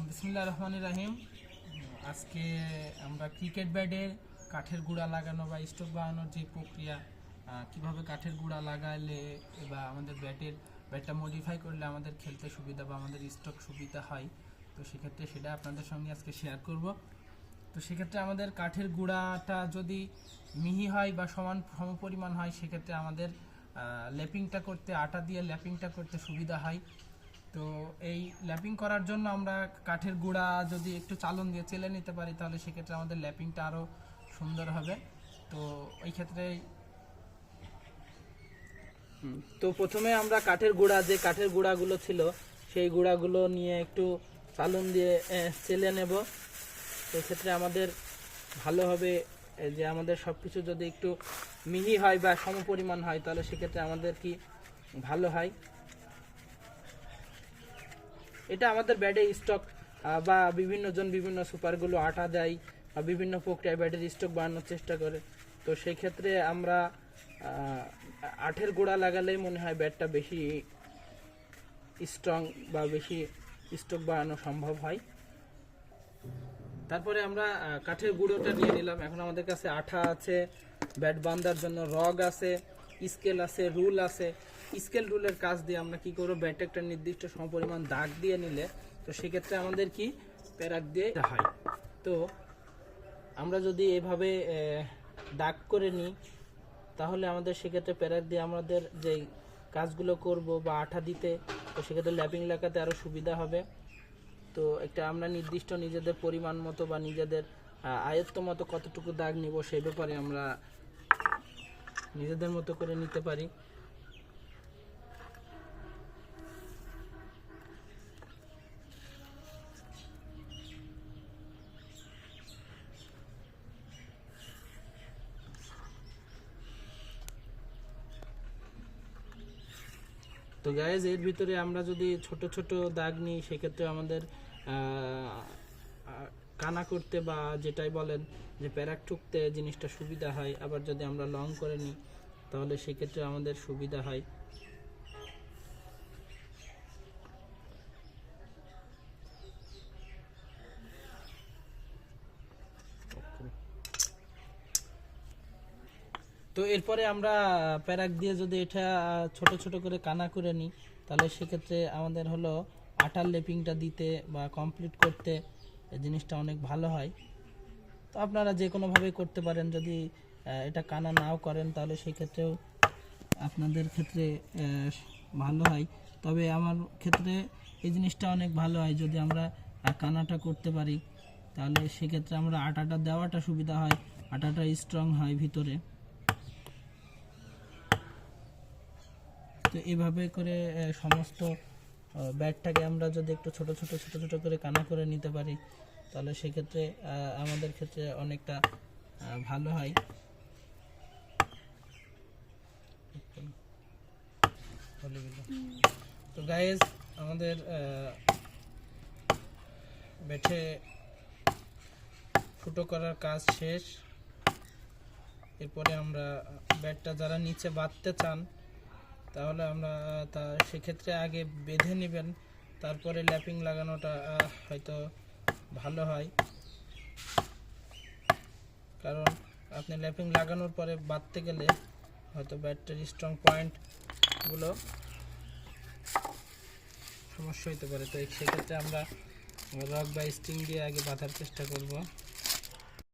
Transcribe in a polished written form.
বিসমিল্লাহির রহমানির রহিম। আজকে আমরা ক্রিকেট ব্যাটের কাঠের গুঁড়া লাগানো বা স্টক বানানোর যে প্রক্রিয়া, কিভাবে কাঠের গুঁড়া লাগালে বা আমাদের ব্যাটটা মডিফাই করলে আমাদের খেলতে সুবিধা বা আমাদের স্টক সুবিধা হয়, তো সেক্ষেত্রে সেটা আপনাদের সঙ্গে আজকে শেয়ার করব। তো সেক্ষেত্রে আমাদের কাঠের গুঁড়াটা যদি মিহি হয় বা সম পরিমাণ হয়, সেক্ষেত্রে আমাদের ল্যাপিংটা করতে, আটা দিয়ে ল্যাপিংটা করতে সুবিধা হয়। তো এই ল্যাপিং করার জন্য আমরা কাঠের গুঁড়া যদি একটু চালন দিয়ে চেলে নিতে পারি, তাহলে সেক্ষেত্রে আমাদের ল্যাপিংটা আরও সুন্দর হবে। তো এই ক্ষেত্রে প্রথমে আমরা কাঠের গুঁড়াগুলো ছিল, সেই গুঁড়াগুলো নিয়ে একটু চালন দিয়ে চেলে নেব। তো ক্ষেত্রে আমাদের ভালো হবে যে আমাদের সব কিছু যদি একটু মিহি হয় বা সমপরিমাণ হয়, তাহলে সেক্ষেত্রে আমাদের কি ভালো হয়। এটা আমাদের ব্যাটে স্টক বা বিভিন্ন সুপারগুলো আটা দেয় বা বিভিন্ন প্রক্রিয়ায় ব্যাটের স্টক বানানোর চেষ্টা করে। তো সেই ক্ষেত্রে আমরা আঠের গুঁড়া লাগালেই মনে হয় ব্যাটটা বেশি স্ট্রং বা বেশি স্টক বানানো সম্ভব হয়। তারপরে আমরা কাঠের গুঁড়োটা নিয়ে নিলাম। এখন আমাদের কাছে আঠা আছে, ব্যাট বাঁধার জন্য রগ আছে, স্কেল আছে, রুল আছে। স্কেল রুলের কাজ দিয়ে আমরা কি করব, ব্যাটে একটা নির্দিষ্ট সমপরিমাণ দাগ দিয়ে নিলে, তো সেক্ষেত্রে আমাদের কি প্যারাক দিয়ে হয়। তো আমরা যদি এভাবে দাগ করে নিই, তাহলে আমাদের সেক্ষেত্রে প্যারাক দিয়ে আমাদের যে কাজগুলো করব বা আঠা দিতে, তো সেক্ষেত্রে ল্যাপিং লাগাতে আরও সুবিধা হবে। তো একটা আমরা নির্দিষ্ট নিজেদের পরিমাণ মতো বা নিজেদের আয়ত্ত মতো কতটুকু দাগ নিব, সেই ব্যাপারে আমরা নিজেদের মতো করে নিতে পারি। তো গাইজ, এর ভিতরে আমরা যদি ছোট ছোট দাগ নিই, সেক্ষেত্রে আমাদের কানা করতে বা যেটাই বলেন যে প্যারাক ঠুকতে জিনিসটা সুবিধা হয়। আবার যদি আমরা লং করে নিই, তাহলে সেক্ষেত্রে আমাদের সুবিধা হয়। তো এরপরে আমরা প্যারাক দিয়ে যদি এটা ছোট ছোট করে কানা করে নিই, তাহলে সেক্ষেত্রে আমাদের হলো আটার লেপিংটা দিতে বা কমপ্লিট করতে জিনিসটা অনেক ভালো হয়। তো আপনারা যে কোনোভাবে করতে পারেন। যদি এটা কানা নাও করেন, তাহলে সেক্ষেত্রেও আপনাদের ক্ষেত্রে ভালো হয়। তবে আমার ক্ষেত্রে এই জিনিসটা অনেক ভালো হয়, যদি আমরা কানাটা করতে পারি, তাহলে সেক্ষেত্রে আমরা আটাটা দেওয়াটা সুবিধা হয়, আটাটা স্ট্রং হয় ভিতরে। তো এইভাবে করে সমস্ত ব্যাটটাকে আমরা যদি একটু ছোট ছোট করে কানা করে নিতে পারি, তাহলে সেক্ষেত্রে আমাদের ক্ষেত্রে অনেকটা ভালো হয়। তো গাইজ, আমাদের ব্যাটে ফুটো করার কাজ শেষ। এরপরে আমরা ব্যাটটা যারা নিচে বাঁধতে চান, তাহলে আমরা সেক্ষেত্রে আগে বেঁধে নেবেন, তারপরে ল্যাপিং লাগানোটা হয়তো ভালো হয়। কারণ আপনি ল্যাপিং লাগানোর পরে বাঁধতে গেলে হয়তো ব্যাটটার স্ট্রং পয়েন্টগুলো সমস্যা হতে পারে। তো সেক্ষেত্রে আমরা রক বা স্ট্রিং দিয়ে আগে বাঁধার চেষ্টা করব।